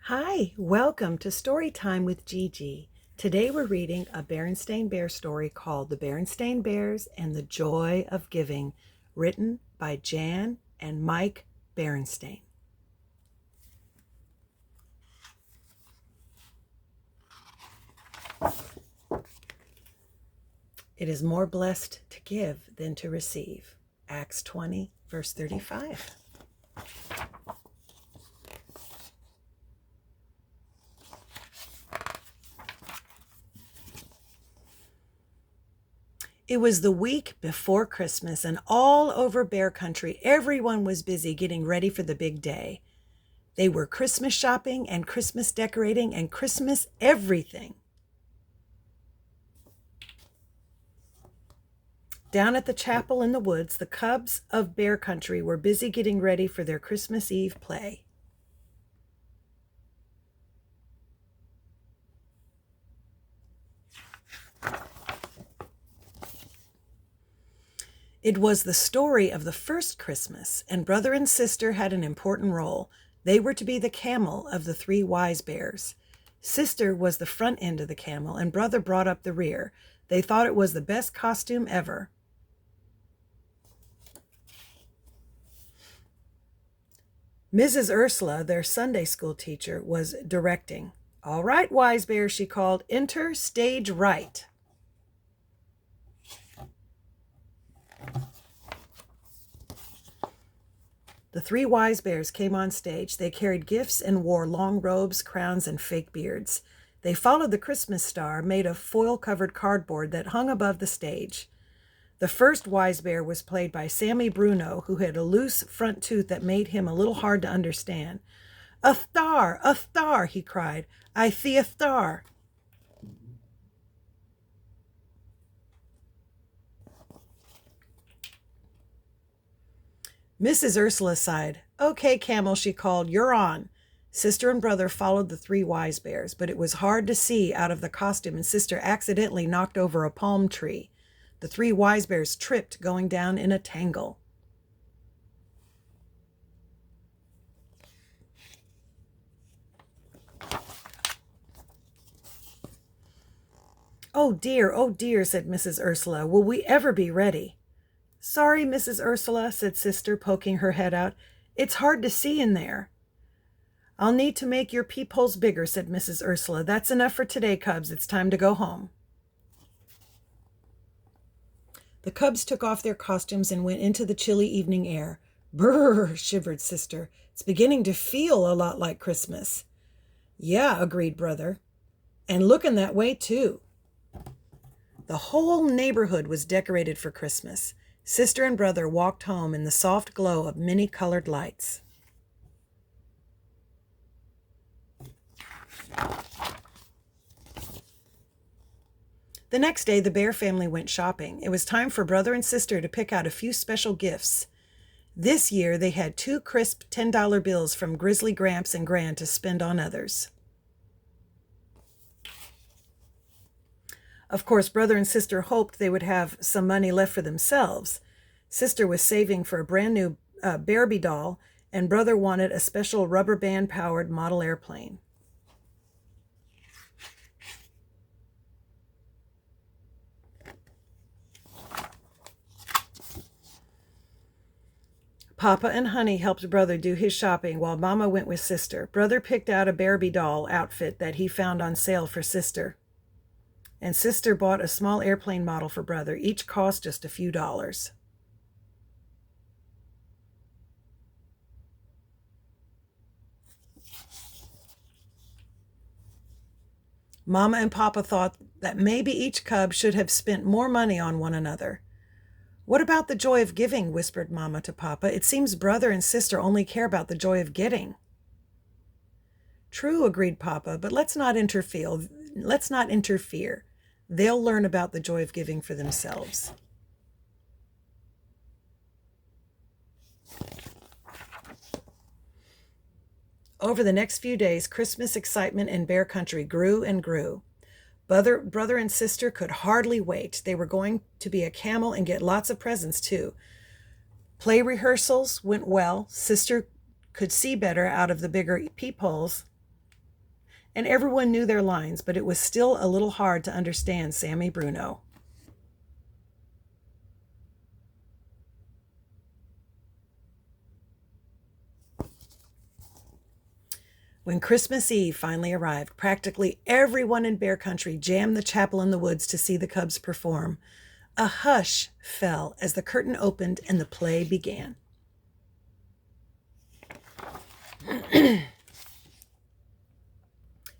Hi, welcome to Story Time with Gigi. Today we're reading a Berenstain Bear story called The Berenstain Bears and the Joy of Giving, written by Jan and Mike Berenstain. It is more blessed to give than to receive. Acts 20, verse 35. It was the week before Christmas, and all over Bear Country, everyone was busy getting ready for the big day. They were Christmas shopping and Christmas decorating and Christmas everything. Down at the chapel in the woods, the cubs of Bear Country were busy getting ready for their Christmas Eve play. It was the story of the first Christmas, and brother and sister had an important role. They were to be the camel of the three wise bears. Sister was the front end of the camel, and brother brought up the rear. They thought it was the best costume ever. Mrs. Ursula, their Sunday school teacher, was directing. "All right, wise bear," she called, "enter stage right." The three wise bears came on stage. They carried gifts and wore long robes, crowns, and fake beards. They followed the Christmas star made of foil-covered cardboard that hung above the stage. The first wise bear was played by Sammy Bruno, who had a loose front tooth that made him a little hard to understand. A star, he cried. "I see a star." Mrs. Ursula sighed. "Okay, camel," she called, "you're on." Sister and brother followed the three wise bears, but it was hard to see out of the costume, and sister accidentally knocked over a palm tree. The three wise bears tripped, going down in a tangle. Oh dear, said Mrs. Ursula. "Will we ever be ready?" "Sorry, Mrs. Ursula," said sister, poking her head out. "It's hard to see in there." "I'll need to make your peepholes bigger," said Mrs. Ursula. "That's enough for today, cubs. It's time to go home." The cubs took off their costumes and went into the chilly evening air. "Brrr," shivered sister. "It's beginning to feel a lot like Christmas." "Yeah," agreed brother. "And looking that way, too." The whole neighborhood was decorated for Christmas. Sister and brother walked home in the soft glow of many-colored lights. The next day, the Bear family went shopping. It was time for brother and sister to pick out a few special gifts. This year, they had 2 crisp $10 bills from Grizzly Gramps and Gran to spend on others. Of course, brother and sister hoped they would have some money left for themselves. Sister was saving for a brand new Barbie doll, and brother wanted a special rubber band-powered model airplane. Papa and Honey helped brother do his shopping while Mama went with sister. Brother picked out a Barbie doll outfit that he found on sale for sister. And sister bought a small airplane model for brother. Each cost just a few dollars. Mama and Papa thought that maybe each cub should have spent more money on one another. "What about the joy of giving?" whispered Mama to Papa. "It seems brother and sister only care about the joy of getting." "True," agreed Papa, "but let's not interfere. They'll learn about the joy of giving for themselves." Over the next few days, Christmas excitement in Bear Country grew and grew. Brother and sister could hardly wait. They were going to be a camel and get lots of presents, too. Play rehearsals went well. Sister could see better out of the bigger peepholes. and everyone knew their lines, but it was still a little hard to understand Sammy Bruno. When Christmas Eve finally arrived, practically everyone in Bear Country jammed the chapel in the woods to see the Cubs perform. A hush fell as the curtain opened and the play began.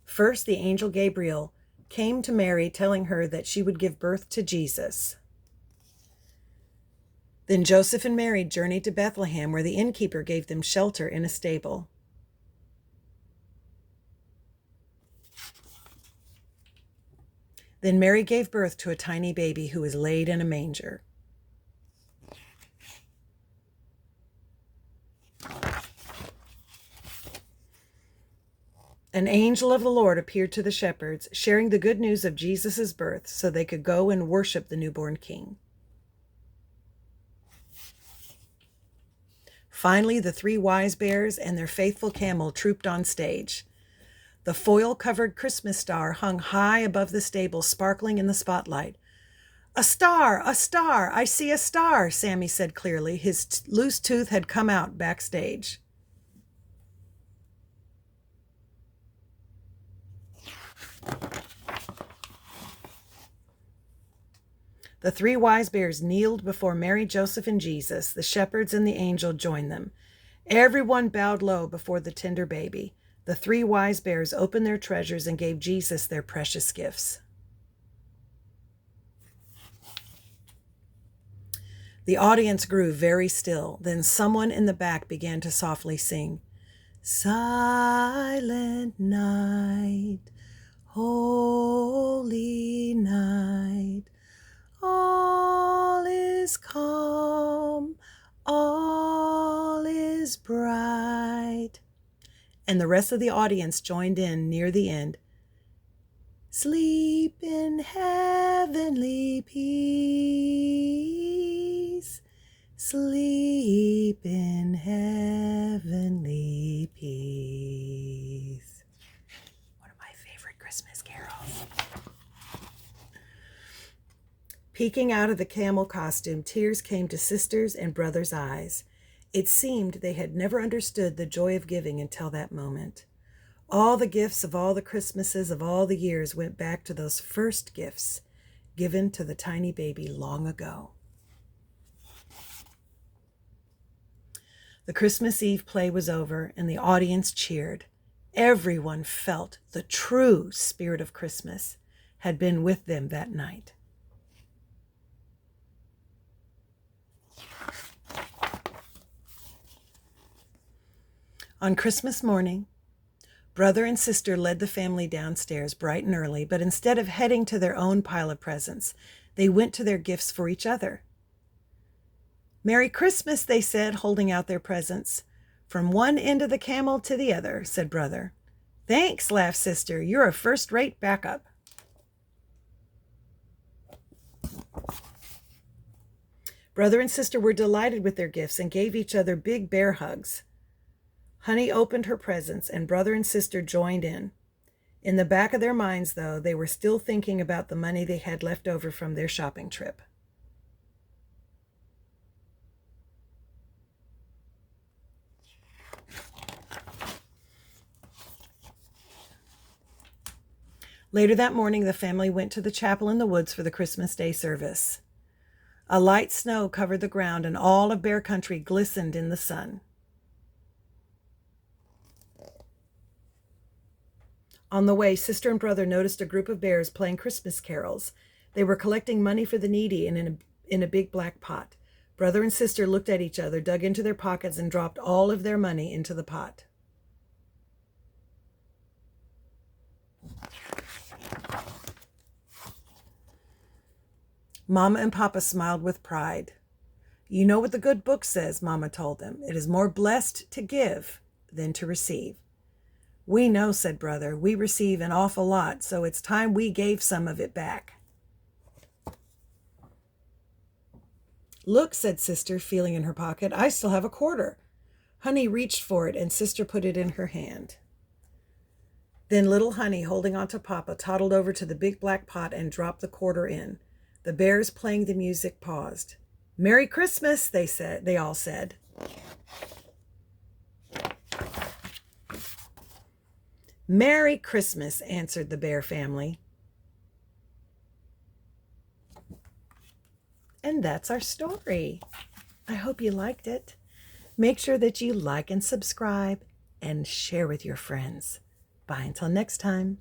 First, the angel Gabriel came to Mary, telling her that she would give birth to Jesus. Then Joseph and Mary journeyed to Bethlehem, where the innkeeper gave them shelter in a stable. Then Mary gave birth to a tiny baby who was laid in a manger. An angel of the Lord appeared to the shepherds, sharing the good news of Jesus' birth so they could go and worship the newborn king. Finally, the 3 wise bears and their faithful camel trooped on stage. The foil-covered Christmas star hung high above the stable, sparkling in the spotlight. "A star! A star! I see a star!" Sammy said clearly. His loose tooth had come out backstage. The 3 wise bears kneeled before Mary, Joseph, and Jesus. The shepherds and the angel joined them. Everyone bowed low before the tender baby. The 3 wise bears opened their treasures and gave Jesus their precious gifts. The audience grew very still. Then someone in the back began to softly sing, "Silent night, holy night, all is calm, all is bright." And the rest of the audience joined in near the end. "Sleep in heavenly peace, sleep in heavenly peace." One of my favorite Christmas carols. Peeking out of the camel costume, tears came to sisters' and brothers' eyes. It seemed they had never understood the joy of giving until that moment. All the gifts of all the Christmases of all the years went back to those first gifts given to the tiny baby long ago. The Christmas Eve play was over and the audience cheered. Everyone felt the true spirit of Christmas had been with them that night. On Christmas morning, brother and sister led the family downstairs bright and early, but instead of heading to their own pile of presents, they went to their gifts for each other. "Merry Christmas," they said, holding out their presents. "From one end of the camel to the other," said brother. "Thanks," laughed sister. "You're a first-rate backup." Brother and sister were delighted with their gifts and gave each other big bear hugs. Honey opened her presents, and brother and sister joined in. In the back of their minds, though, they were still thinking about the money they had left over from their shopping trip. Later that morning, the family went to the chapel in the woods for the Christmas Day service. A light snow covered the ground, and all of Bear Country glistened in the sun. On the way, sister and brother noticed a group of bears playing Christmas carols. They were collecting money for the needy in a big black pot. Brother and sister looked at each other, dug into their pockets, and dropped all of their money into the pot. Mama and Papa smiled with pride. "You know what the good book says," Mama told them. "It is more blessed to give than to receive." "We know," said brother. "We receive an awful lot, so it's time we gave some of it back." "Look," said sister, feeling in her pocket. "I still have a quarter." Honey reached for it, and sister put it in her hand. Then little Honey, holding onto Papa, toddled over to the big black pot and dropped the quarter in. The bears playing the music paused. "Merry Christmas," they all said. "Merry Christmas," answered the bear family. And that's our story. I hope you liked it. Make sure that you like and subscribe and share with your friends. Bye until next time.